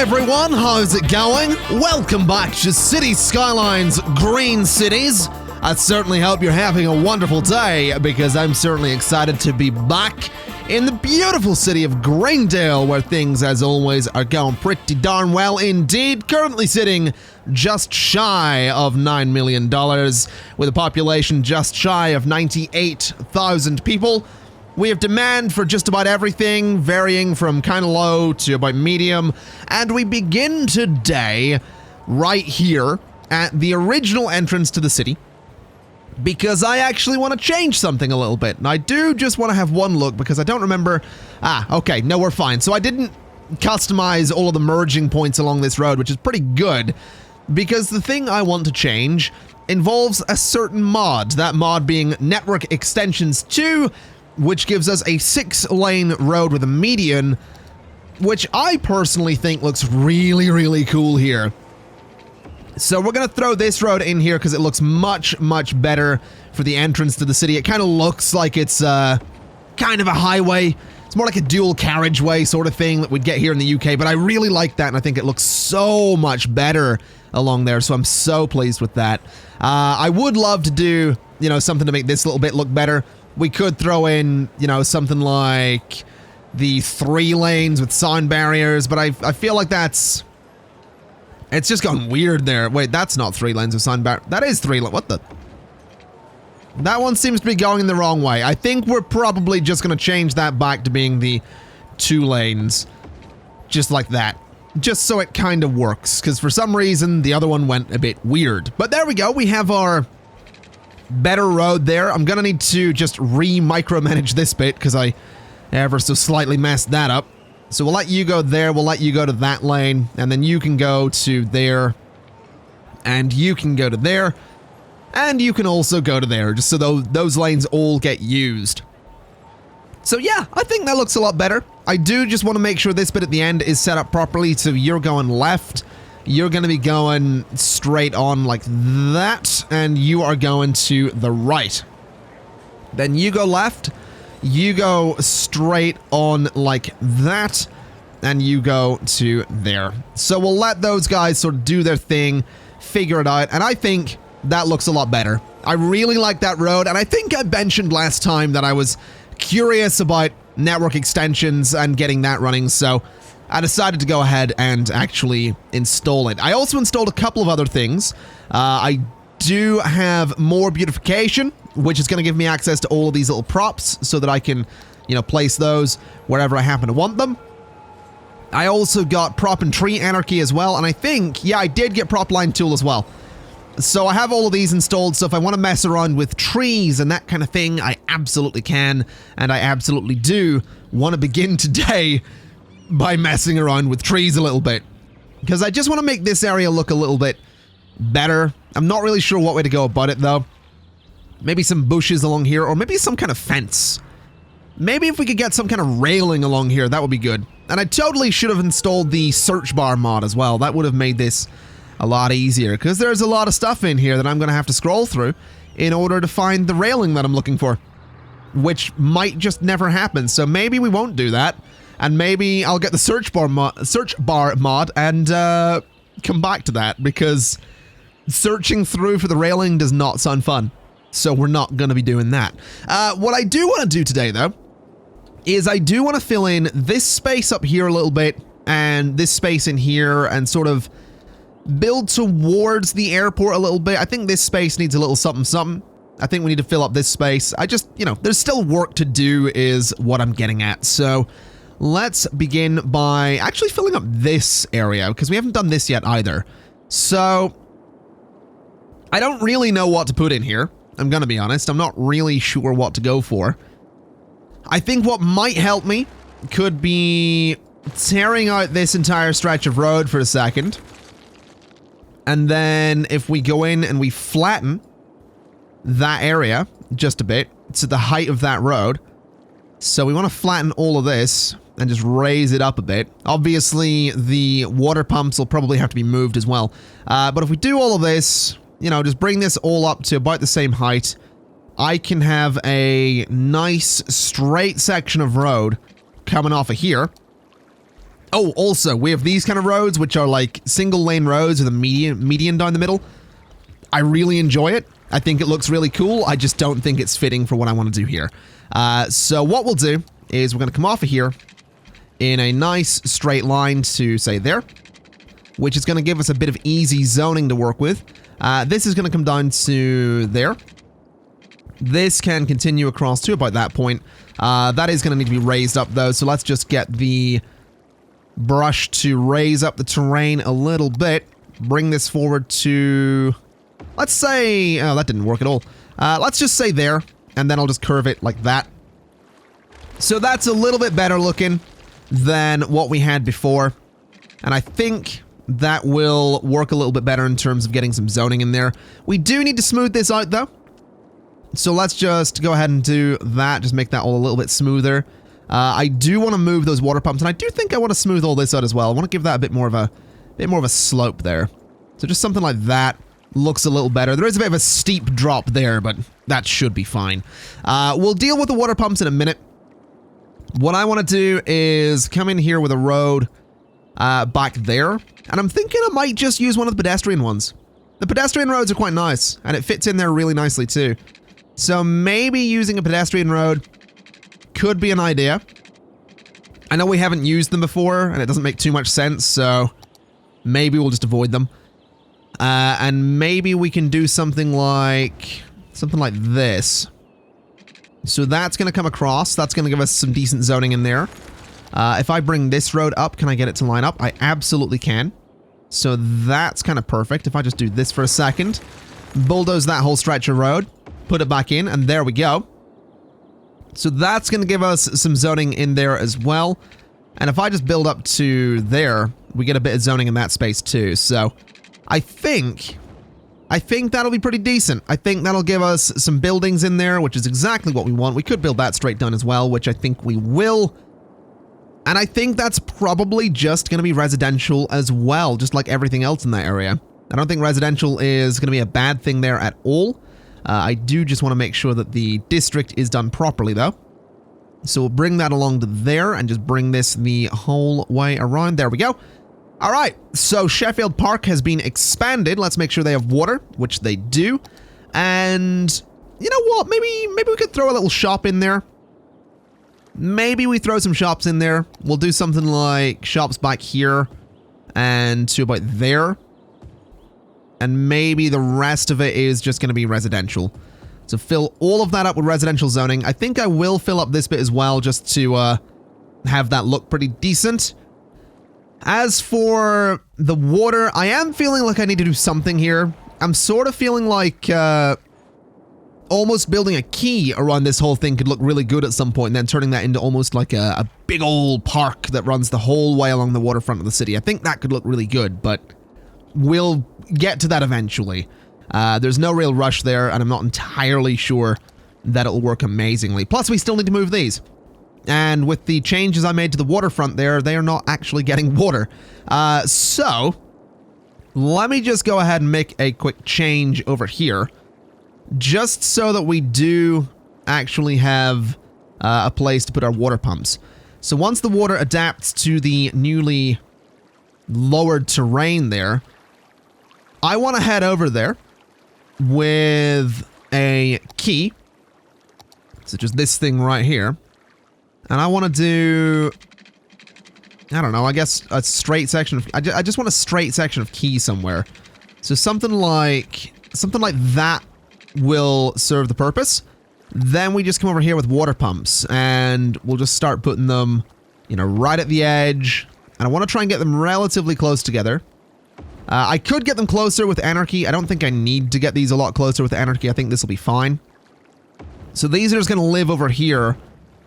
everyone, how's it going? Welcome back to City Skylines Green Cities. I certainly hope you're having a wonderful day, because I'm certainly excited to be back in the beautiful city of Greendale, where things, as always, are going pretty darn well indeed. Currently sitting just shy of $9 million, with a population just shy of 98,000 people. We have demand for just about everything, varying from kind of low to about medium, and we begin today right here at the original entrance to the city, because I actually want to change something a little bit. And I do just want to have one look, because I don't remember... okay, no, we're fine. So I didn't customize all of the merging points along this road, which is pretty good, because the thing I want to change involves a certain mod, that mod being Network Extensions 2, which gives us a 6-lane road with a median, which I personally think looks really, really cool here. So we're going to throw this road in here because it looks much, much better for the entrance to the city. It kind of looks like it's kind of a highway. It's more like a dual carriageway sort of thing that we'd get here in the UK, but I really like that, and I think it looks so much better along there, so I'm so pleased with that. I would love to do, you know, something to make this little bit look better. We could throw in, you know, something like the 3 lanes with sound barriers, but I feel like that's... It's just gone weird there. Wait, that's not 3 lanes with sound barriers. That is 3 lanes. What the... That one seems to be going in the wrong way. I think we're probably just going to change that back to being the 2 lanes. Just like that. Just so it kind of works, because for some reason the other one went a bit weird. But there we go. We have our... better road there. I'm gonna need to just re-micromanage this bit because I ever so slightly messed that up. So we'll let you go there, we'll let you go to that lane, and then you can go to there, and you can go to there, and you can also go to there, just so those lanes all get used. So yeah, I think that looks a lot better. I do just want to make sure this bit at the end is set up properly, so you're going left, you're going to be going straight on like that, and you are going to the right. Then you go left, you go straight on like that, and you go to there. So we'll let those guys sort of do their thing, figure it out, and I think that looks a lot better. I really like that road, and I think I mentioned last time that I was curious about network extensions and getting that running, so I decided to go ahead and actually install it. I also installed a couple of other things. I do have more beautification, which is going to give me access to all of these little props so that I can, you know, place those wherever I happen to want them. I also got prop and tree anarchy as well, and I think, yeah, I did get prop line tool as well. So I have all of these installed, so if I want to mess around with trees and that kind of thing, I absolutely can, and I absolutely do want to begin today by messing around with trees a little bit, because I just want to make this area look a little bit better. I'm not really sure what way to go about it though. Maybe some bushes along here, or maybe some kind of fence. Maybe if we could get some kind of railing along here, that would be good. And I totally should have installed the search bar mod as well. That would have made this a lot easier, because there's a lot of stuff in here that I'm going to have to scroll through in order to find the railing that I'm looking for, which might just never happen. So maybe we won't do that. And maybe I'll get the search bar mod and come back to that, because searching through for the railing does not sound fun. So we're not going to be doing that. What I do want to do today, though, is I do want to fill in this space up here a little bit, and this space in here, and sort of build towards the airport a little bit. I think this space needs a little something something. I think we need to fill up this space. I just, you know, there's still work to do is what I'm getting at. So let's begin by actually filling up this area, because we haven't done this yet either. So I don't really know what to put in here. I'm going to be honest. I'm not really sure what to go for. I think what might help me could be tearing out this entire stretch of road for a second. And then if we go in and we flatten that area just a bit to the height of that road. So we want to flatten all of this and just raise it up a bit. Obviously, the water pumps will probably have to be moved as well. But if we do all of this, you know, just bring this all up to about the same height, I can have a nice straight section of road coming off of here. Oh, also, we have these kind of roads, which are like single lane roads with a median down the middle. I really enjoy it. I think it looks really cool. I just don't think it's fitting for what I want to do here. So what we'll do is we're going to come off of here in a nice straight line to, say, there, which is going to give us a bit of easy zoning to work with. This is going to come down to there. This can continue across to about that point. That is going to need to be raised up, though, so let's just get the brush to raise up the terrain a little bit. Bring this forward to, let's say, oh, that didn't work at all. Let's just say there, and then I'll just curve it like that. So that's a little bit better looking than what we had before. And I think that will work a little bit better in terms of getting some zoning in there. We do need to smooth this out, though. So let's just go ahead and do that. Just make that all a little bit smoother. I do want to move those water pumps, and I do think I want to smooth all this out as well. I want to give that a bit more of a slope there. So just something like that looks a little better. There is a bit of a steep drop there, but that should be fine. We'll deal with the water pumps in a minute. What I want to do is come in here with a road back there, and I'm thinking I might just use one of the pedestrian ones. The pedestrian roads are quite nice, and it fits in there really nicely too. So maybe using a pedestrian road could be an idea. I know we haven't used them before, and it doesn't make too much sense, so maybe we'll just avoid them. And maybe we can do something like this. So that's going to come across. That's going to give us some decent zoning in there. If I bring this road up, can I get it to line up? I absolutely can. So that's kind of perfect. If I just do this for a second, bulldoze that whole stretch of road, put it back in, and there we go. So that's going to give us some zoning in there as well. And if I just build up to there, we get a bit of zoning in that space too. So I think that'll be pretty decent. I think that'll give us some buildings in there, which is exactly what we want. We could build that straight down as well, which I think we will. And I think that's probably just going to be residential as well, just like everything else in that area. I don't think residential is going to be a bad thing there at all. I do just want to make sure that the district is done properly, though. So we'll bring that along to there and just bring this the whole way around. There we go. All right, so Sheffield Park has been expanded. Let's make sure they have water, which they do. And you know what? Maybe we could throw a little shop in there. Maybe we throw some shops in there. We'll do something like shops back here and to about there. And maybe the rest of it is just going to be residential. So fill all of that up with residential zoning. I think I will fill up this bit as well just to have that look pretty decent. As for the water, I am feeling like I need to do something here. I'm sort of feeling like almost building a quay around this whole thing could look really good at some point, and then turning that into almost like a big old park that runs the whole way along the waterfront of the city. I think that could look really good, but we'll get to that eventually. There's no real rush there, and I'm not entirely sure that it'll work amazingly. Plus, we still need to move these. And with the changes I made to the waterfront there, they are not actually getting water. So, let me just go ahead and make a quick change over here. Just so that we do actually have a place to put our water pumps. So once the water adapts to the newly lowered terrain there, I want to head over there with a key, such as this thing right here. And I want to do, I don't know, I guess a straight section of, I just want a straight section of key somewhere. So something like that will serve the purpose. Then we just come over here with water pumps and we'll just start putting them, you know, right at the edge. And I want to try and get them relatively close together. I could get them closer with Anarchy. I don't think I need to get these a lot closer with Anarchy. I think this will be fine. So these are just going to live over here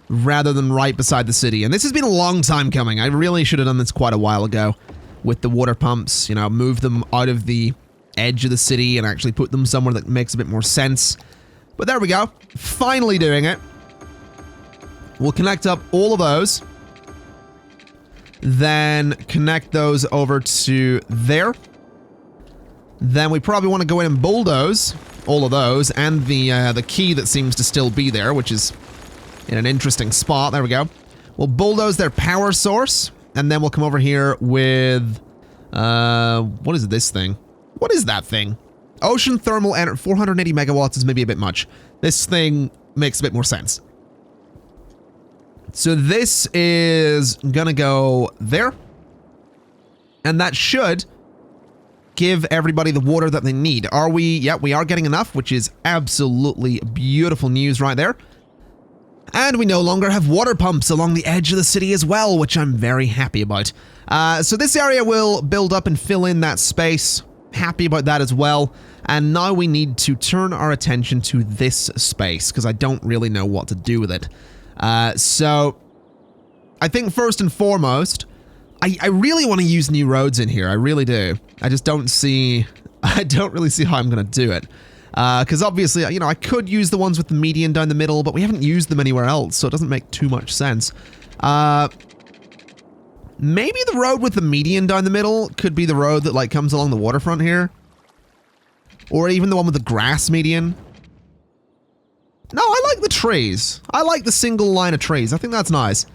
rather than right beside the city. And this has been a long time coming. I really should have done this quite a while ago with the water pumps, you know, move them out of the edge of the city and actually put them somewhere that makes a bit more sense. But there we go. Finally doing it. We'll connect up all of those. Then connect those over to there. Then we probably want to go in and bulldoze all of those and the key that seems to still be there, which is in an interesting spot. There we go. We'll bulldoze their power source And then we'll come over here with, what is this thing? What is that thing? Ocean thermal energy, 480 megawatts is maybe a bit much. This thing makes a bit more sense. So this is gonna go there. And that should give everybody the water that they need. Are we? Yeah, we are getting enough, which is absolutely beautiful news right there. And we no longer have water pumps along the edge of the city as well, which I'm very happy about. So this area will build up and fill in that space. Happy about that as well. And now we need to turn our attention to this space, because I don't really know what to do with it. So I think first and foremost, I really want to use new roads in here. I really do. I just don't see, I don't really see how I'm going to do it. Because obviously, you know, I could use the ones with the median down the middle, but we haven't used them anywhere else, so it doesn't make too much sense. Maybe the road with the median down the middle could be the road that, like, comes along the waterfront here. Or even the one with the grass median. No, I like the trees. I like the single line of trees. I think that's nice.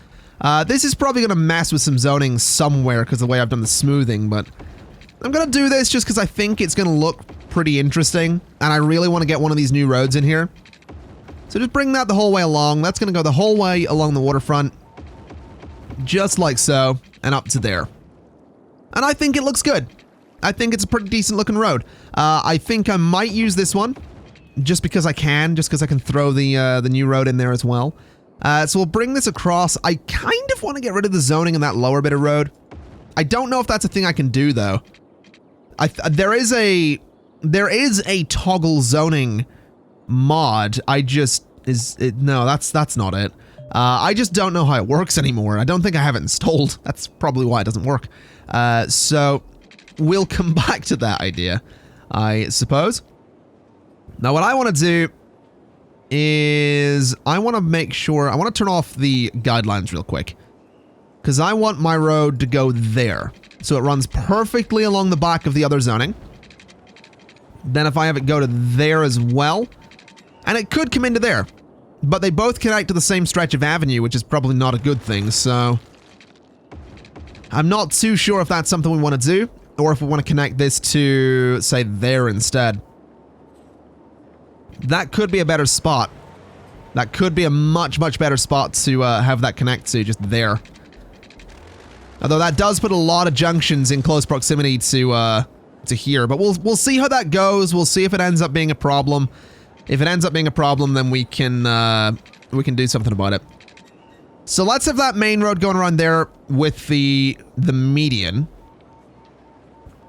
This is probably going to mess with some zoning somewhere because of the way I've done the smoothing, but I'm going to do this just because I think it's going to look pretty interesting, and I really want to get one of these new roads in here. So just bring that the whole way along. That's going to go the whole way along the waterfront, just like so, and up to there. And I think it looks good. I think it's a pretty decent looking road. I think I might use this one, just because I can, throw the new road in there as well. So we'll bring this across. I kind of want to get rid of the zoning in that lower bit of road. I don't know if that's a thing I can do, though. There is a toggle zoning mod. No, that's not it. I just don't know how it works anymore. I don't think I have it installed. That's probably why it doesn't work. So we'll come back to that idea, I suppose. Now, what I want to do is I want to make sure, I want to turn off the guidelines real quick, because I want my road to go there. So it runs perfectly along the back of the other zoning. Then if I have it go to there as well, and it could come into there, but they both connect to the same stretch of avenue, which is probably not a good thing. So I'm not too sure if that's something we want to do, or if we want to connect this to, say, there instead. That could be a better spot. That could be a much, much better spot to have that connect to, just there. Although that does put a lot of junctions in close proximity to here, but we'll see how that goes. We'll see if it ends up being a problem. If it ends up being a problem, then we can do something about it. So let's have that main road going around there with the median.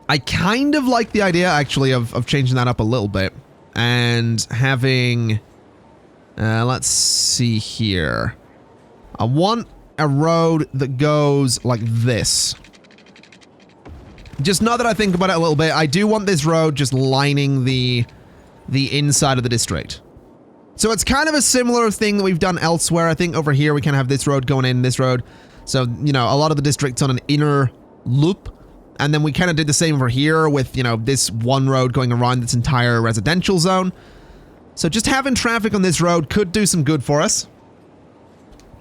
I kind of like the idea, actually, of changing that up a little bit and having, let's see here. I want a road that goes like this. Just now that I think about it a little bit, I do want this road just lining the inside of the district. So it's kind of a similar thing that we've done elsewhere. I think over here we kind of have this road going in, this road. So, you know, a lot of the district's on an inner loop. And then we kind of did the same over here with, you know, this one road going around this entire residential zone. So just having traffic on this road could do some good for us.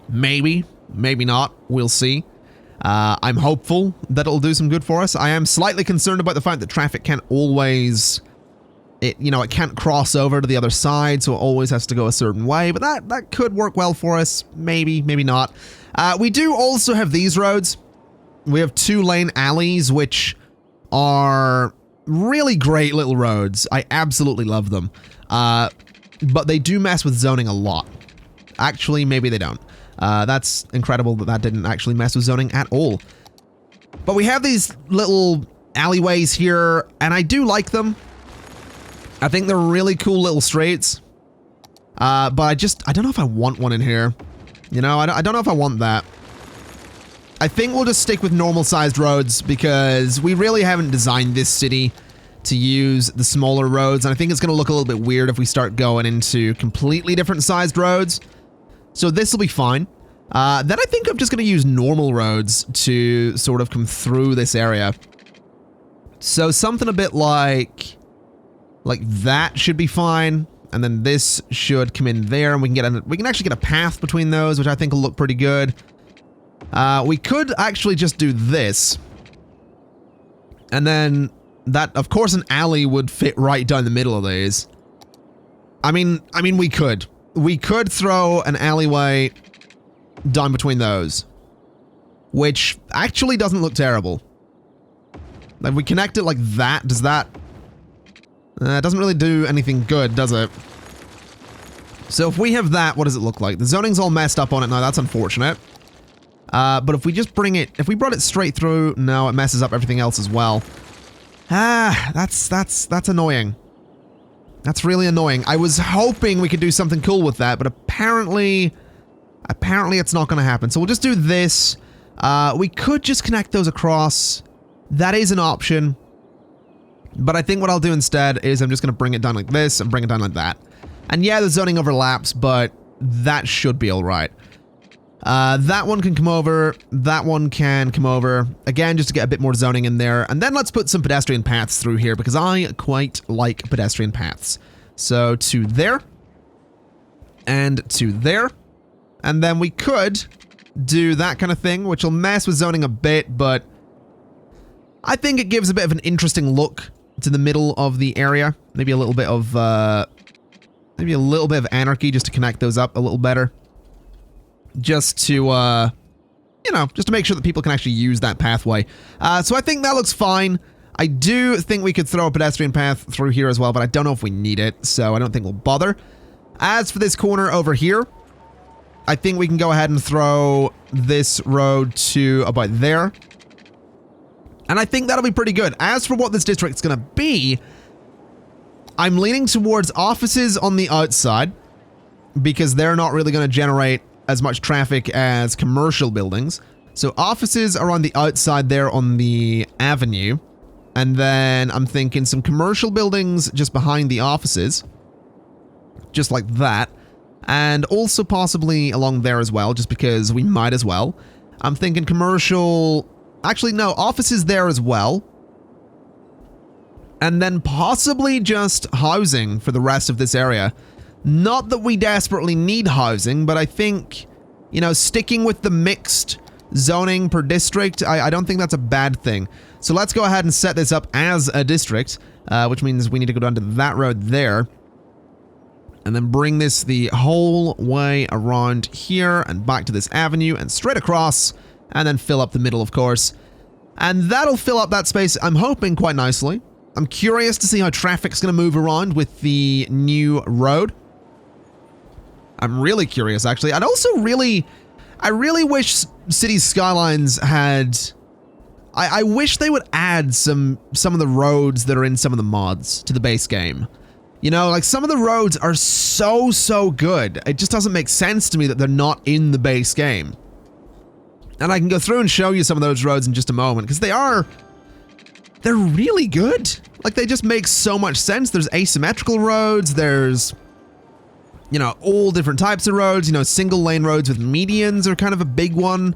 Maybe, maybe not. We'll see. I'm hopeful that it'll do some good for us. I am slightly concerned about the fact that traffic can't always, it can't cross over to the other side, so it always has to go a certain way. But that could work well for us. Maybe, maybe not. We do also have these roads. We have 2-lane alleys, which are really great little roads. I absolutely love them. But they do mess with zoning a lot. Actually, maybe they don't. That's incredible that didn't actually mess with zoning at all. But we have these little alleyways here, and I do like them. I think they're really cool little streets. But I don't know if I want one in here. You know, I don't know if I want that. I think we'll just stick with normal-sized roads because we really haven't designed this city to use the smaller roads, and I think it's going to look a little bit weird if we start going into completely different sized roads. So this will be fine. Then I think I'm just going to use normal roads to sort of come through this area. So something a bit like that should be fine, and then this should come in there, and we can actually get a path between those, which I think will look pretty good. We could actually just do this. And then that, of course, an alley would fit right down the middle of these. I mean, we could. We could throw an alleyway down between those, which actually doesn't look terrible. If we connect it like that, does that... it doesn't really do anything good, does it? So if we have that, what does it look like? The zoning's all messed up on it now, that's unfortunate. But if we just bring it... If we brought it straight through, no, it messes up everything else as well. That's annoying. That's really annoying. I was hoping we could do something cool with that, but apparently it's not going to happen. So we'll just do this. We could just connect those across. That is an option. But I think what I'll do instead is I'm just going to bring it down like this and bring it down like that. And yeah, the zoning overlaps, but that should be all right. That one can come over. That one can come over. Again, just to get a bit more zoning in there. And then let's put some pedestrian paths through here because I quite like pedestrian paths. So to there. And to there. And then we could do that kind of thing, which will mess with zoning a bit, but I think it gives a bit of an interesting look to the middle of the area. Maybe a little bit of anarchy just to connect those up a little better. Just to, you know, just to make sure that people can actually use that pathway. So I think that looks fine. I do think we could throw a pedestrian path through here as well, but I don't know if we need it, so I don't think we'll bother. As for this corner over here, I think we can go ahead and throw this road to about there. And I think that'll be pretty good. As for what this district's going to be, I'm leaning towards offices on the outside because they're not really going to generate as much traffic as commercial buildings. So offices are on the outside there on the avenue. And then I'm thinking some commercial buildings just behind the offices. Just like that. And also possibly along there as well, just because we might as well. I'm thinking commercial... Actually, no, offices there as well. And then possibly just housing for the rest of this area. Not that we desperately need housing, but I think, you know, sticking with the mixed zoning per district, I don't think that's a bad thing. So let's go ahead and set this up as a district, which means we need to go down to that road there. And then bring this the whole way around here and back to this avenue and straight across. And then fill up the middle, of course. And that'll fill up that space, I'm hoping, quite nicely. I'm curious to see how traffic's going to move around with the new road. I'm really curious, actually. I'd also I really wish Cities Skylines had... I wish they would add some of the roads that are in some of the mods to the base game. You know, like some of the roads are so good. It just doesn't make sense to me that they're not in the base game. And I can go through and show you some of those roads in just a moment, because they're really good. Like, they just make so much sense. There's asymmetrical roads, there's, you know, all different types of roads. You know, single lane roads with medians are kind of a big one.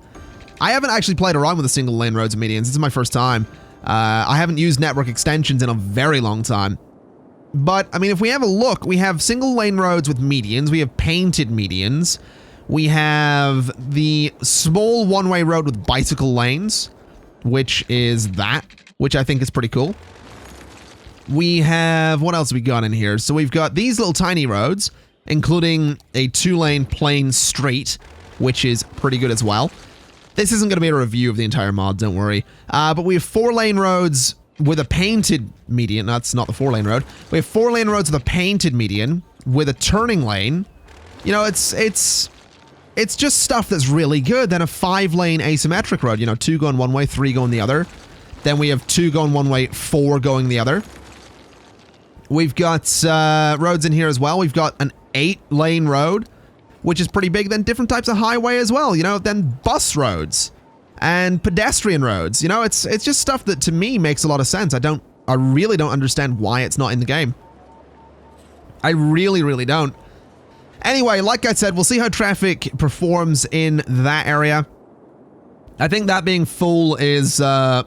I haven't actually played around with the single lane roads and medians. This is my first time. I haven't used network extensions in a very long time. But, I mean, if we have a look, we have single lane roads with medians, we have painted medians. We have the small one-way road with bicycle lanes, which is that, which I think is pretty cool. We have, what else have we got in here? So we've got these little tiny roads, including a 2-lane plain street, which is pretty good as well. This isn't going to be a review of the entire mod, don't worry. But we have 4-lane roads with a painted median. That's not the 4-lane road. We have 4-lane roads with a painted median, with a turning lane. You know, it's just stuff that's really good. Then a 5-lane asymmetric road, you know, 2 going one way, 3 going the other. Then we have 2 going one way, 4 going the other. We've got roads in here as well. We've got an 8-lane road, which is pretty big. Then different types of highway as well, you know, then bus roads and pedestrian roads. You know, it's just stuff that to me makes a lot of sense. I really don't understand why it's not in the game. I really don't. Anyway, like I said, we'll see how traffic performs in that area. I think that being full is going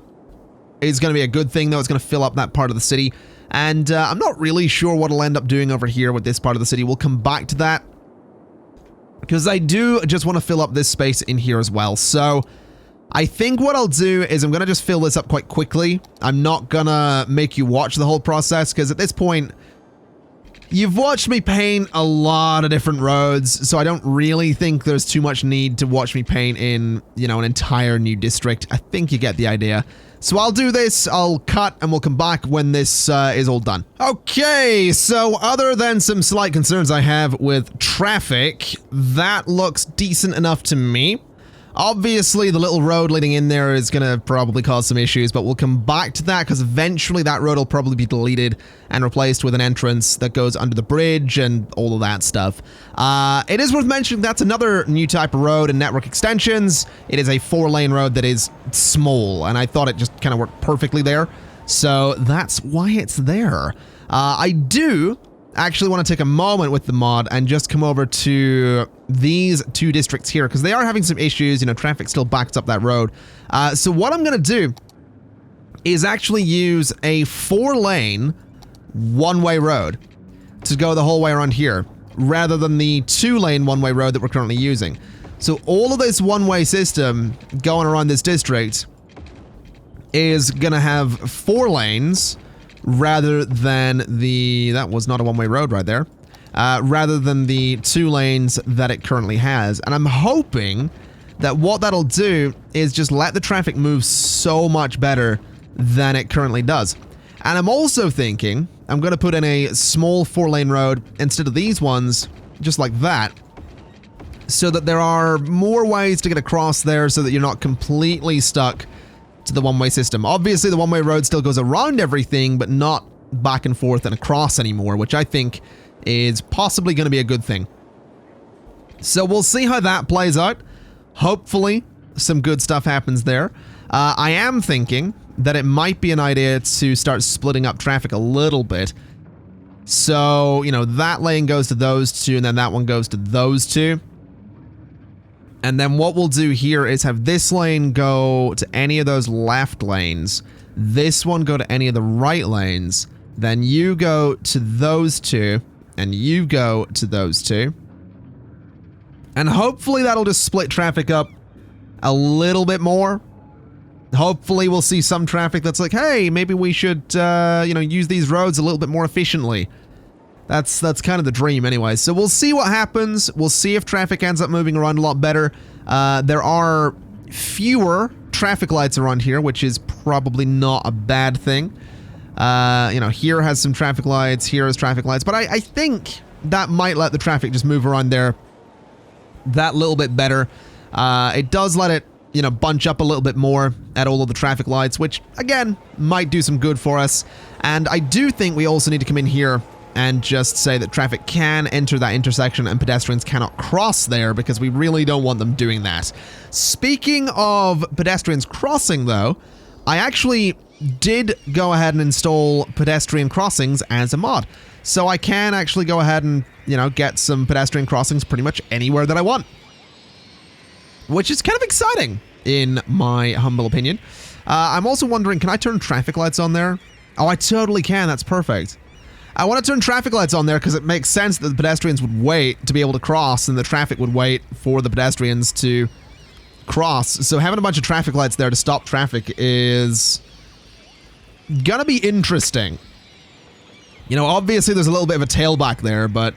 to be a good thing, though. It's going to fill up that part of the city. And I'm not really sure what it'll end up doing over here with this part of the city. We'll come back to that. because I do just want to fill up this space in here as well. So I think what I'll do is I'm going to just fill this up quite quickly. I'm not going to make you watch the whole process, because at this point, you've watched me paint a lot of different roads, so I don't really think there's too much need to watch me paint in, you know, an entire new district. I think you get the idea. So I'll do this, I'll cut, and we'll come back when this is all done. Okay, so other than some slight concerns I have with traffic, that looks decent enough to me. Obviously, the little road leading in there is going to probably cause some issues, but we'll come back to that because eventually that road will probably be deleted and replaced with an entrance that goes under the bridge and all of that stuff. It is worth mentioning that's another new type of road in Network Extensions. It is a 4-lane road that is small, and I thought it just kind of worked perfectly there. So that's why it's there. I do actually want to take a moment with the mod and just come over to these two districts here, because they are having some issues. You know, traffic still backs up that road. So what I'm going to do is actually use a 4-lane one-way road to go the whole way around here, rather than the 2-lane one-way road that we're currently using. So all of this one-way system going around this district is going to have 4 lanes rather than the... That was not a one-way road right there. Rather than the 2 lanes that it currently has. And I'm hoping that what that'll do is just let the traffic move so much better than it currently does. And I'm also thinking I'm going to put in a small 4-lane road instead of these ones, just like that, so that there are more ways to get across there so that you're not completely stuck to the one-way system. Obviously, the one-way road still goes around everything, but not back and forth and across anymore, which I think is possibly going to be a good thing. So we'll see how that plays out. Hopefully, some good stuff happens there. I am thinking that it might be an idea to start splitting up traffic a little bit. So, you know, that lane goes to those two, and then that one goes to those two. And then what we'll do here is have this lane go to any of those left lanes, this one go to any of the right lanes, then you go to those two, and you go to those two. And hopefully that'll just split traffic up a little bit more. Hopefully we'll see some traffic that's like, hey, maybe we should, you know, use these roads a little bit more efficiently. That's kind of the dream anyway. So we'll see what happens. We'll see if traffic ends up moving around a lot better. There are fewer traffic lights around here, which is probably not a bad thing. You know, here has some traffic lights, here has traffic lights, but I think that might let the traffic just move around there that little bit better. It does let it, you know, bunch up a little bit more at all of the traffic lights, which again might do some good for us. And I do think we also need to come in here and just say that traffic can enter that intersection and pedestrians cannot cross there, because we really don't want them doing that. Speaking of pedestrians crossing though, I actually did go ahead and install Pedestrian Crossings as a mod. So I can actually go ahead and, you know, get some pedestrian crossings pretty much anywhere that I want. Which is kind of exciting, in my humble opinion. I'm also wondering, can I turn traffic lights on there? Oh, I totally can. That's perfect. I want to turn traffic lights on there because it makes sense that the pedestrians would wait to be able to cross, and the traffic would wait for the pedestrians to cross. So having a bunch of traffic lights there to stop traffic is gonna be interesting. You know, obviously there's a little bit of a tailback there, but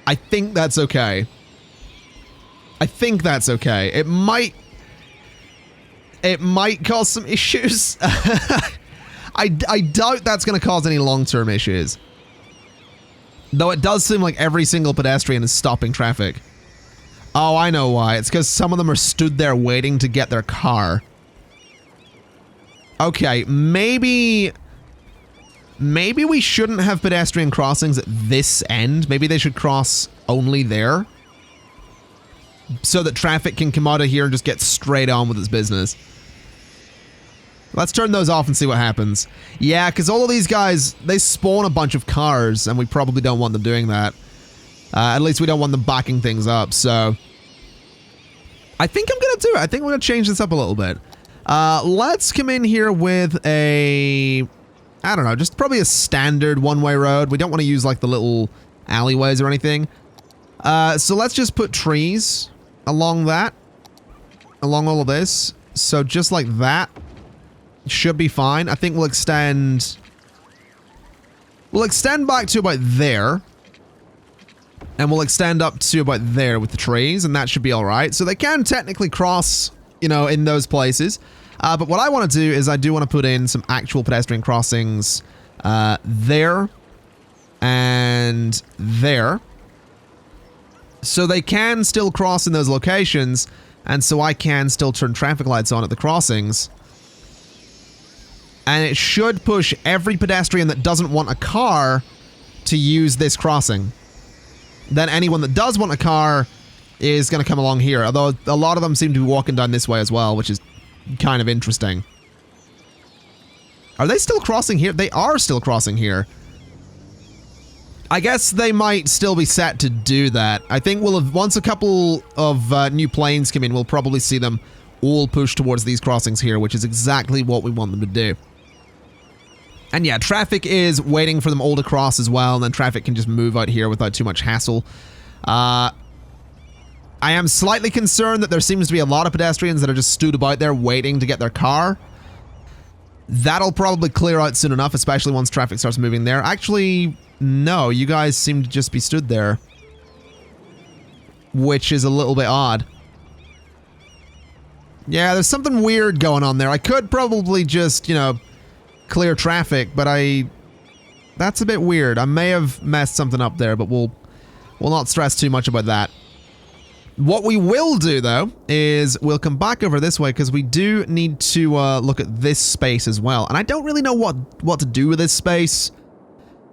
I think that's okay. I think that's okay. It might cause some issues. I doubt that's going to cause any long-term issues. Though it does seem like every single pedestrian is stopping traffic. Oh, I know why. It's because some of them are stood there waiting to get their car. Okay, maybe we shouldn't have pedestrian crossings at this end. Maybe they should cross only there, so that traffic can come out of here and just get straight on with its business. Let's turn those off and see what happens. Yeah, because all of these guys, they spawn a bunch of cars, and we probably don't want them doing that. At least we don't want them backing things up, so I think I'm going to do it. I think we're going to change this up a little bit. Let's come in here with a, I don't know, just probably a standard one-way road. We don't want to use like the little alleyways or anything. So let's just put trees along that. Along all of this. So just like that. Should be fine. I think we'll extend... We'll extend back to about there. And we'll extend up to about there with the trees. And that should be alright. So they can technically cross, you know, in those places. But what I want to do is I do want to put in some actual pedestrian crossings there. And there. So they can still cross in those locations. And so I can still turn traffic lights on at the crossings. And it should push every pedestrian that doesn't want a car to use this crossing. Then anyone that does want a car is going to come along here. Although a lot of them seem to be walking down this way as well, which is kind of interesting. Are they still crossing here? They are still crossing here. I guess they might still be set to do that. I think we'll have, once a couple of new planes come in, we'll probably see them all push towards these crossings here, which is exactly what we want them to do. And yeah, traffic is waiting for them all to cross as well, and then traffic can just move out here without too much hassle. I am slightly concerned that there seems to be a lot of pedestrians that are just stood about there waiting to get their car. That'll probably clear out soon enough, especially once traffic starts moving there. Actually, no, you guys seem to just be stood there, which is a little bit odd. Yeah, there's something weird going on there. I could probably just, you know, clear traffic, but that's a bit weird. I may have messed something up there, but we'll not stress too much about that. What we will do, though, is we'll come back over this way, because we do need to look at this space as well. And I don't really know what to do with this space.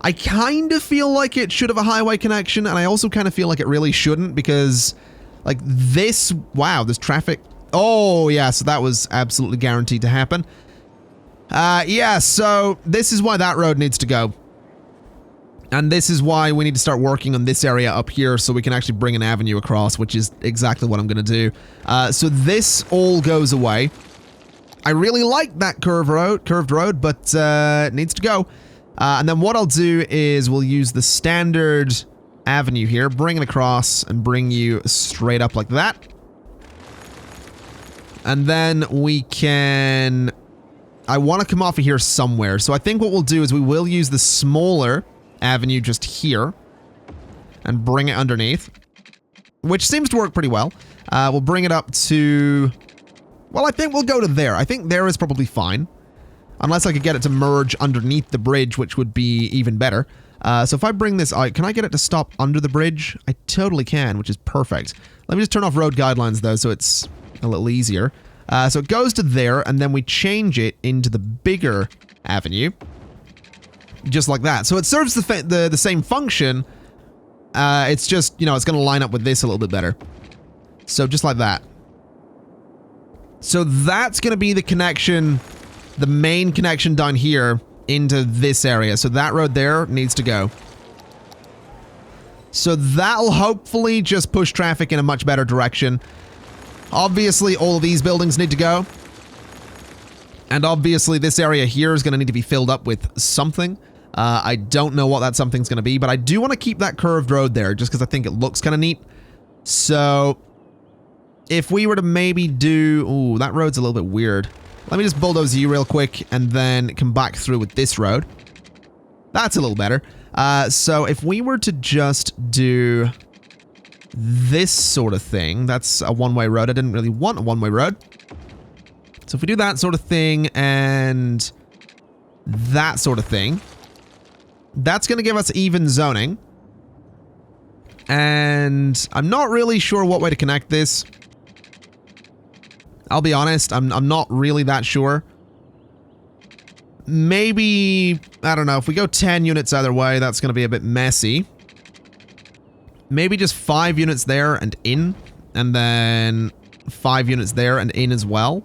I kind of feel like it should have a highway connection, and I also kind of feel like it really shouldn't, because, like, this... Wow, there's traffic... Oh, yeah, so that was absolutely guaranteed to happen. Yeah, so this is why that road needs to go. And this is why we need to start working on this area up here so we can actually bring an avenue across, which is exactly what I'm going to do. So this all goes away. I really like that curved road, but it needs to go. And then what I'll do is we'll use the standard avenue here, bring it across, and bring you straight up like that. And then we can... I want to come off of here somewhere. So I think what we'll do is we will use the smaller avenue just here and bring it underneath, which seems to work pretty well. We'll bring it up to... Well, I think we'll go to there. I think there is probably fine. Unless I could get it to merge underneath the bridge, which would be even better. So if I bring this out, can I get it to stop under the bridge? I totally can, which is perfect. Let me just turn off road guidelines, though, so it's a little easier. So it goes to there, and then we change it into the bigger avenue. Just like that. So it serves the same function. It's just, you know, it's going to line up with this a little bit better. So just like that. So that's going to be the connection, the main connection down here into this area. So that road there needs to go. So that'll hopefully just push traffic in a much better direction. Obviously, all of these buildings need to go. And obviously, this area here is going to need to be filled up with something. I don't know what that something's going to be, but I do want to keep that curved road there just because I think it looks kind of neat. So, if we were to maybe do... Ooh, that road's a little bit weird. Let me just bulldoze you real quick and then come back through with this road. That's a little better. So, if we were to just do... this sort of thing. That's a one-way road. I didn't really want a one-way road. So if we do that sort of thing and that sort of thing, that's going to give us even zoning. And I'm not really sure what way to connect this. I'll be honest, I'm not really that sure. Maybe, I don't know, if we go 10 units either way, that's going to be a bit messy. Maybe just 5 units there and in, and then 5 units there and in as well.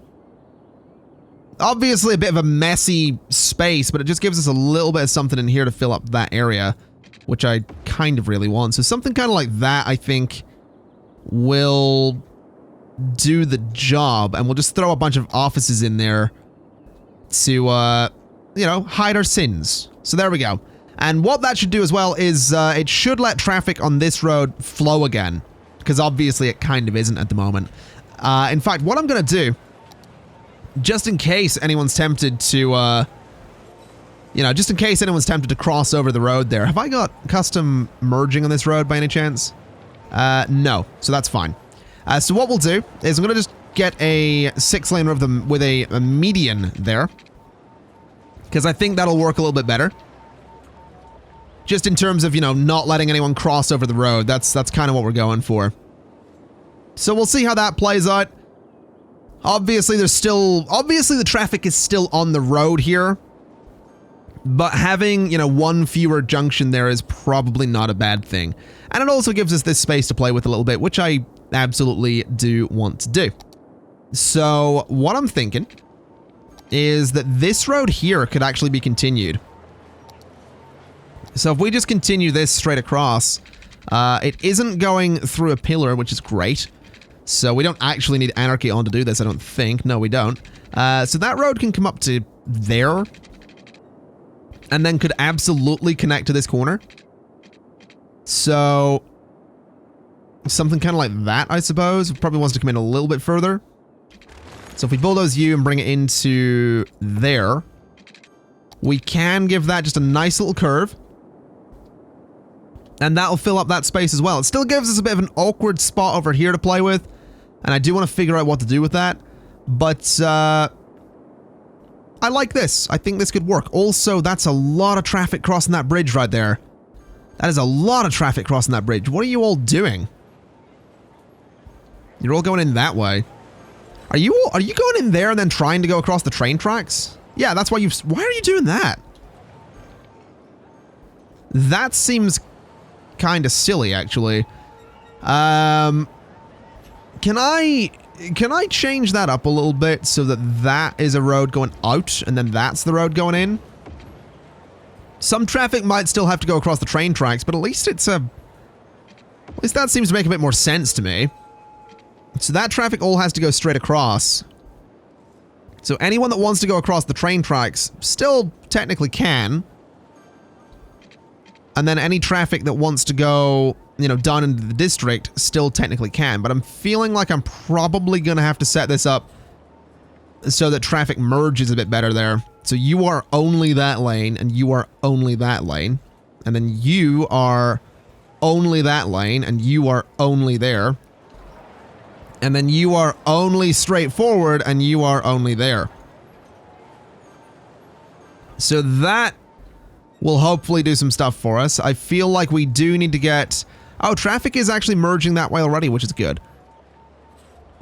Obviously a bit of a messy space, but it just gives us a little bit of something in here to fill up that area, which I kind of really want. So something kind of like that, I think, will do the job, and we'll just throw a bunch of offices in there to, you know, hide our sins. So there we go. And what that should do as well is it should let traffic on this road flow again, because obviously it kind of isn't at the moment. In fact, what I'm going to do, just in case anyone's tempted to, just in case anyone's tempted to cross over the road there. Have I got custom merging on this road by any chance? No, so that's fine. So what we'll do is I'm going to just get a 6-lane road with a median there, because I think that'll work a little bit better. Just in terms of, not letting anyone cross over the road. That's kind of what we're going for. So we'll see how that plays out. Obviously, the traffic is still on the road here. But having, one fewer junction there is probably not a bad thing. And it also gives us this space to play with a little bit, which I absolutely do want to do. So what I'm thinking is that this road here could actually be continued. So if we just continue this straight across, it isn't going through a pillar, which is great. So we don't actually need Anarchy on to do this, I don't think. No, we don't. So that road can come up to there. And then could absolutely connect to this corner. So something kind of like that, I suppose. Probably wants to come in a little bit further. So if we bulldoze you and bring it into there, we can give that just a nice little curve. And that'll fill up that space as well. It still gives us a bit of an awkward spot over here to play with. And I do want to figure out what to do with that. But, I like this. I think this could work. Also, that's a lot of traffic crossing that bridge right there. That is a lot of traffic crossing that bridge. What are you all doing? You're all going in that way. Are you going in there and then trying to go across the train tracks? Yeah, that's why why are you doing that? That seems kind of silly, actually. Can I change that up a little bit so that that is a road going out and then that's the road going in? Some traffic might still have to go across the train tracks, but at least at least that seems to make a bit more sense to me. So that traffic all has to go straight across. So anyone that wants to go across the train tracks still technically can. And then any traffic that wants to go, down into the district still technically can. But I'm feeling like I'm probably going to have to set this up so that traffic merges a bit better there. So you are only that lane, and you are only that lane. And then you are only that lane, and you are only there. And then you are only straight forward, and you are only there. So that will hopefully do some stuff for us. I feel like we do need to get... Oh, traffic is actually merging that way already, which is good.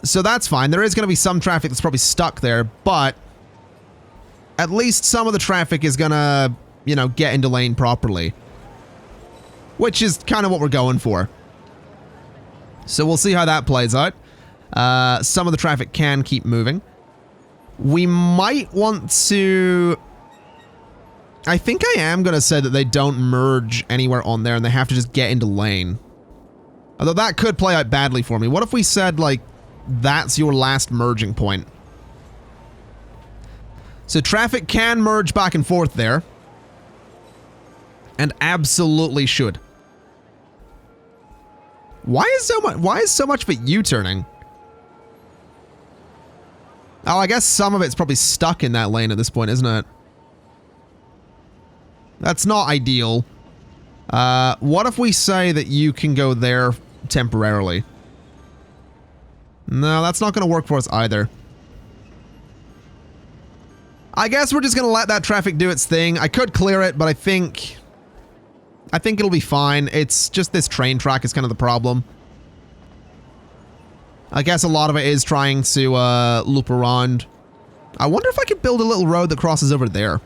So that's fine. There is going to be some traffic that's probably stuck there, but at least some of the traffic is going to, get into lane properly. Which is kind of what we're going for. So we'll see how that plays out. Some of the traffic can keep moving. We might want to... I think I am going to say that they don't merge anywhere on there and they have to just get into lane. Although that could play out badly for me. What if we said, that's your last merging point? So traffic can merge back and forth there. And absolutely should. Why is so much of it U-turning? Oh, I guess some of it's probably stuck in that lane at this point, isn't it? That's not ideal. What if we say that you can go there temporarily? No, that's not going to work for us either. I guess we're just going to let that traffic do its thing. I could clear it, but I think it'll be fine. It's just this train track is kind of the problem. I guess a lot of it is trying to loop around. I wonder if I could build a little road that crosses over there.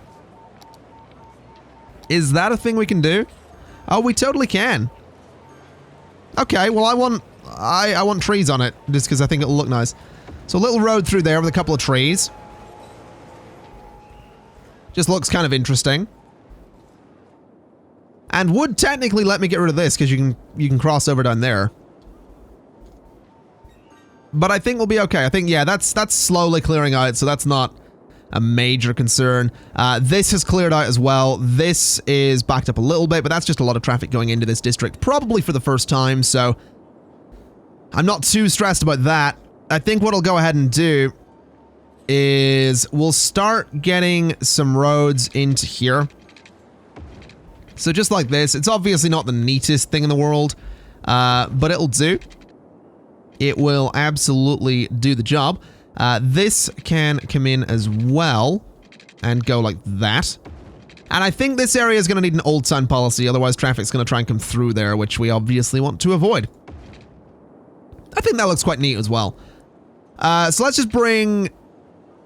Is that a thing we can do? Oh, we totally can. Okay, well I want trees on it, just because I think it'll look nice. So a little road through there with a couple of trees. Just looks kind of interesting. And would technically let me get rid of this, because you can cross over down there. But I think we'll be okay. I think, yeah, that's slowly clearing out, so that's not a major concern. This has cleared out as well. This is backed up a little bit, but that's just a lot of traffic going into this district, probably for the first time, so I'm not too stressed about that. I think what I'll go ahead and do is we'll start getting some roads into here. So just like this, it's obviously not the neatest thing in the world, but it'll do. It will absolutely do the job. This can come in as well and go like that. And I think this area is going to need an old sign policy, otherwise traffic's going to try and come through there, which we obviously want to avoid. I think that looks quite neat as well. So let's just bring...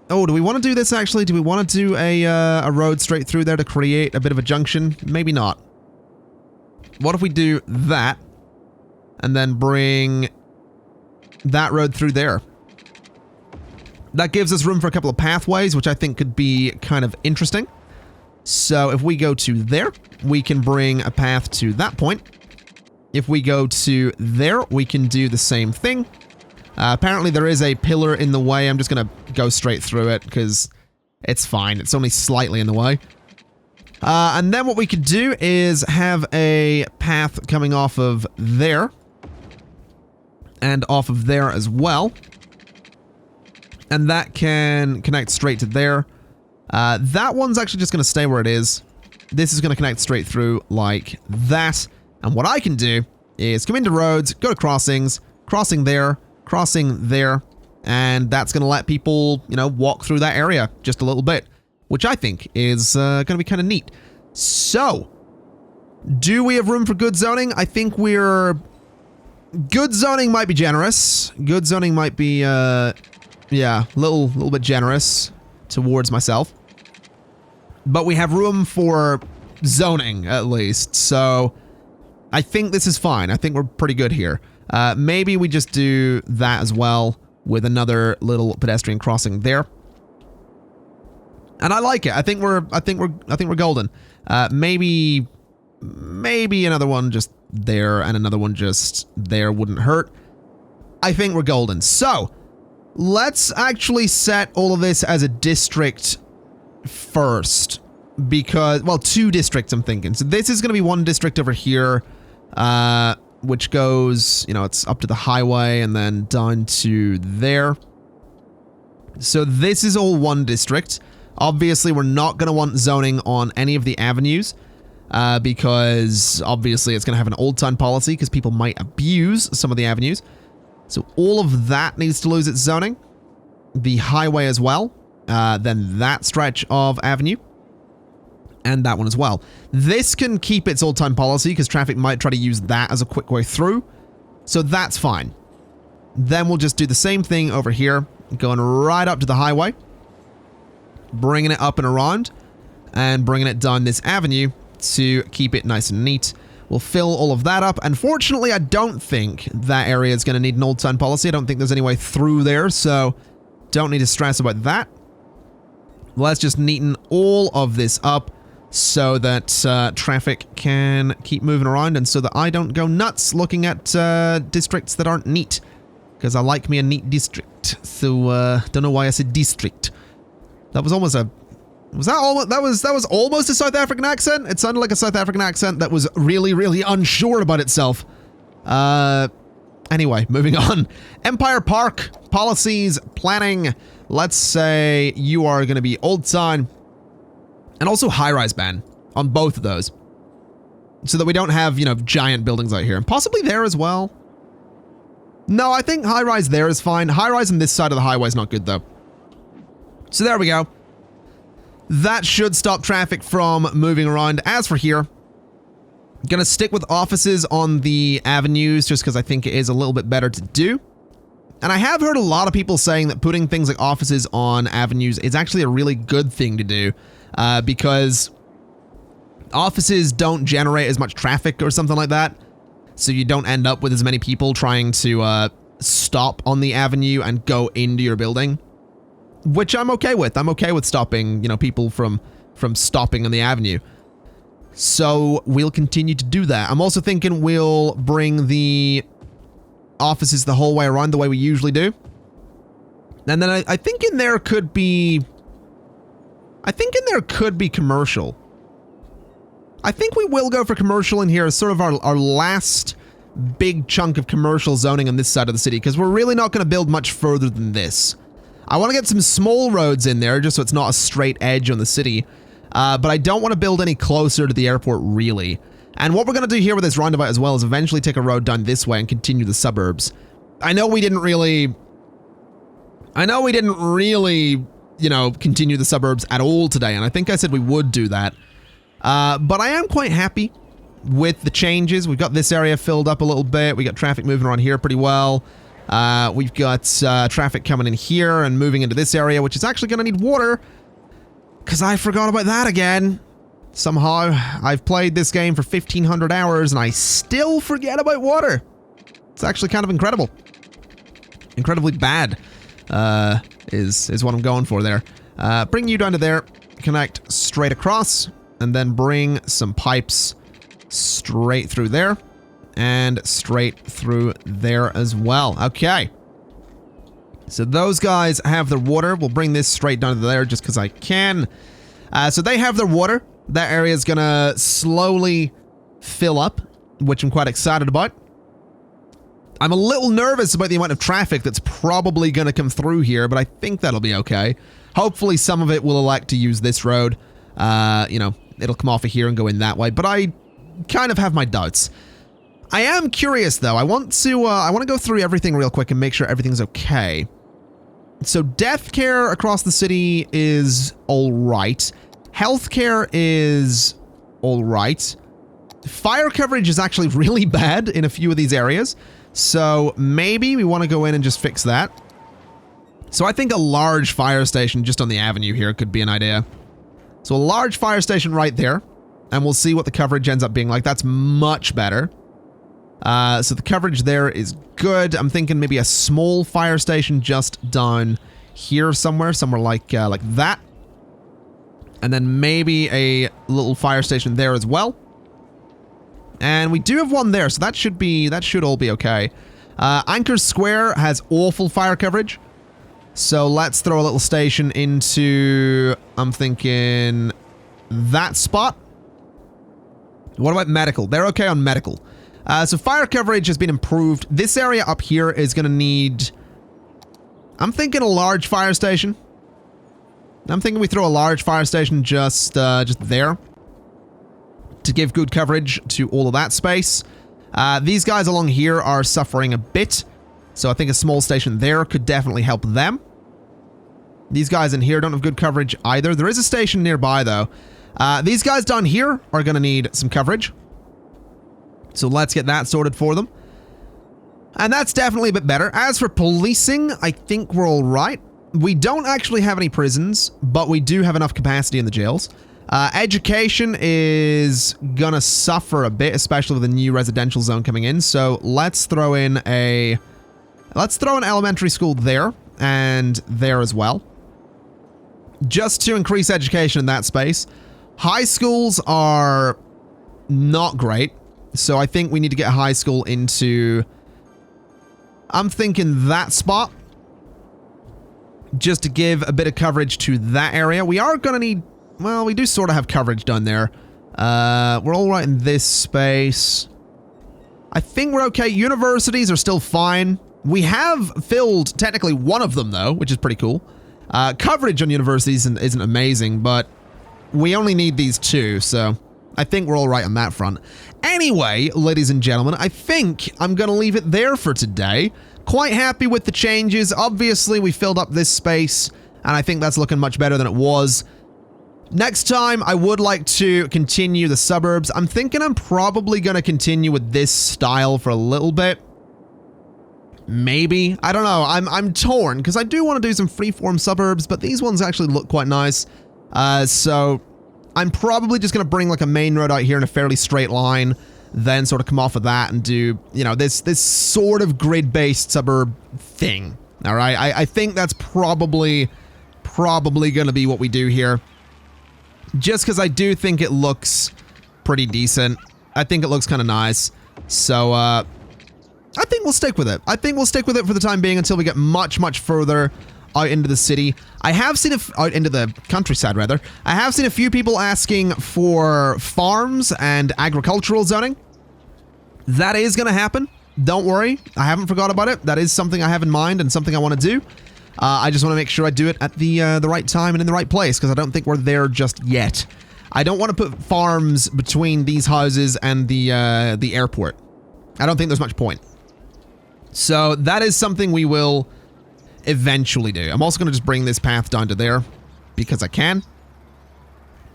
Oh, do we want to do this actually? Do we want to do a road straight through there to create a bit of a junction? Maybe not. What if we do that and then bring that road through there? That gives us room for a couple of pathways, which I think could be kind of interesting. So if we go to there, we can bring a path to that point. If we go to there, we can do the same thing. Apparently there is a pillar in the way. I'm just going to go straight through it because it's fine. It's only slightly in the way. And then what we could do is have a path coming off of there and off of there as well. And that can connect straight to there. That one's actually just going to stay where it is. This is going to connect straight through like that. And what I can do is come into roads, go to crossings, crossing there, and that's going to let people, you know, walk through that area just a little bit, which I think is going to be kind of neat. So, do we have room for good zoning? I think we're... Good zoning might be generous. Good zoning might be, yeah, a little bit generous towards myself. But we have room for zoning, at least, so I think this is fine. I think we're pretty good here. Maybe we just do that as well with another little pedestrian crossing there. And I like it. I think we're golden. Maybe another one just there and another one just there wouldn't hurt. I think we're golden. So, let's actually set all of this as a district first. Because, well, 2 districts I'm thinking. So this is going to be one district over here. Which goes, you know, it's up to the highway and then down to there. So this is all one district. Obviously, we're not going to want zoning on any of the avenues because obviously it's going to have an old time policy because people might abuse some of the avenues. So all of that needs to lose its zoning. The highway as well. Then that stretch of avenue. And that one as well. This can keep its old time policy because traffic might try to use that as a quick way through. So that's fine. Then we'll just do the same thing over here, going right up to the highway, bringing it up and around, and bringing it down this avenue to keep it nice and neat. We'll fill all of that up. Unfortunately, I don't think that area is going to need an old time policy. I don't think there's any way through there, so don't need to stress about that. Let's just neaten all of this up so that traffic can keep moving around and so that I don't go nuts looking at districts that aren't neat. Because I like me a neat district. So, don't know why I said district. That was almost a... Was that almost... That was almost a South African accent? It sounded like a South African accent that was really, really unsure about itself. Anyway, moving on. Empire Park, policies, planning. Let's say you are going to be Old Town. And also high-rise ban on both of those. So that we don't have, you know, giant buildings out here. And possibly there as well. No, I think high-rise there is fine. High-rise on this side of the highway is not good, though. So there we go. That should stop traffic from moving around. As for here, gonna stick with offices on the avenues just because I think it is a little bit better to do. And I have heard a lot of people saying that putting things like offices on avenues is actually a really good thing to do. Because offices don't generate as much traffic or something like that. So you don't end up with as many people trying to stop on the avenue and go into your building. Which I'm okay with. I'm okay with stopping, you know, people from stopping on the avenue. So we'll continue to do that. I'm also thinking we'll bring the offices the whole way around the way we usually do. And then I think in there could be I think in there could be commercial. I think we will go for commercial in here as sort of our last big chunk of commercial zoning on this side of the city, because we're really not going to build much further than this. I want to get some small roads in there just so it's not a straight edge on the city, but I don't want to build any closer to the airport, really. And what we're going to do here with this roundabout as well is eventually take a road down this way and continue the suburbs. I know we didn't really, you know, continue the suburbs at all today, and I think I said we would do that. But I am quite happy with the changes. We've got this area filled up a little bit. We got traffic moving around here pretty well. We've got traffic coming in here and moving into this area, which is actually going to need water, because I forgot about that again. Somehow, I've played this game for 1,500 hours, and I still forget about water. It's actually kind of incredible. Incredibly bad is what I'm going for there. Bring you down to there, connect straight across, and then bring some pipes straight through there, and straight through there as well. Okay. So those guys have their water. We'll bring this straight down to there just because I can. So they have their water. That area is going to slowly fill up, which I'm quite excited about. I'm a little nervous about the amount of traffic that's probably going to come through here, but I think that'll be okay. Hopefully some of it will elect to use this road. You know, it'll come off of here and go in that way, but I kind of have my doubts. I am curious though. I want to go through everything real quick and make sure everything's okay. So death care across the city is all right. Healthcare is all right. Fire coverage is actually really bad in a few of these areas. So maybe we want to go in and just fix that. So I think a large fire station just on the avenue here could be an idea. So a large fire station right there, and we'll see what the coverage ends up being like. That's much better. So the coverage there is good. I'm thinking maybe a small fire station just down here somewhere like that. And then maybe a little fire station there as well. And we do have one there, so that should all be okay. Anchor Square has awful fire coverage. So let's throw a little station into, I'm thinking, that spot. What about medical? They're okay on medical. So fire coverage has been improved. This area up here is going to need, I'm thinking a large fire station. I'm thinking we throw a large fire station just there to give good coverage to all of that space. These guys along here are suffering a bit, so I think a small station there could definitely help them. These guys in here don't have good coverage either. There is a station nearby though. These guys down here are going to need some coverage. So let's get that sorted for them. And that's definitely a bit better. As for policing, I think we're all right. We don't actually have any prisons, but we do have enough capacity in the jails. Education is gonna suffer a bit, especially with the new residential zone coming in. So let's throw in an elementary school there and there as well, just to increase education in that space. High schools are not great, so I think we need to get a high school into, I'm thinking that spot, just to give a bit of coverage to that area. We are going to need, well, we do sort of have coverage done there. We're all right in this space. I think we're okay. Universities are still fine. We have filled technically one of them though, which is pretty cool. Coverage on universities isn't amazing, but we only need these two, so I think we're all right on that front. Anyway, ladies and gentlemen, I think I'm going to leave it there for today. Quite happy with the changes. Obviously, we filled up this space, and I think that's looking much better than it was. Next time, I would like to continue the suburbs. I'm thinking I'm probably going to continue with this style for a little bit. Maybe. I don't know. I'm torn, because I do want to do some freeform suburbs, but these ones actually look quite nice. So I'm probably just going to bring like a main road out here in a fairly straight line, then sort of come off of that and do, you know, this sort of grid-based suburb thing. All right, I think that's probably going to be what we do here. Just because I do think it looks pretty decent. I think it looks kind of nice. So, I think we'll stick with it. I think we'll stick with it for the time being until we get much, much further out into the city. I have seen out into the countryside, rather. I have seen a few people asking for farms and agricultural zoning. That is going to happen. Don't worry. I haven't forgot about it. That is something I have in mind and something I want to do. I just want to make sure I do it at the right time and in the right place, because I don't think we're there just yet. I don't want to put farms between these houses and the airport. I don't think there's much point. So that is something we will eventually do. I'm also going to just bring this path down to there because I can.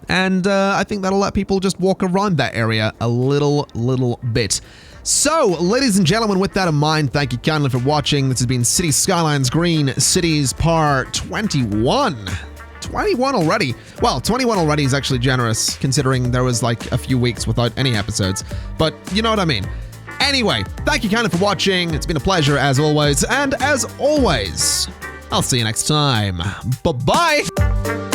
And I think that'll let people just walk around that area a little bit. So, ladies and gentlemen, with that in mind, thank you kindly for watching. This has been City Skylines Green Cities Part 21. 21 already. Well, 21 already is actually generous, considering there was like a few weeks without any episodes. But you know what I mean. Anyway, thank you kindly for watching. It's been a pleasure as always. And as always, I'll see you next time. Bye-bye.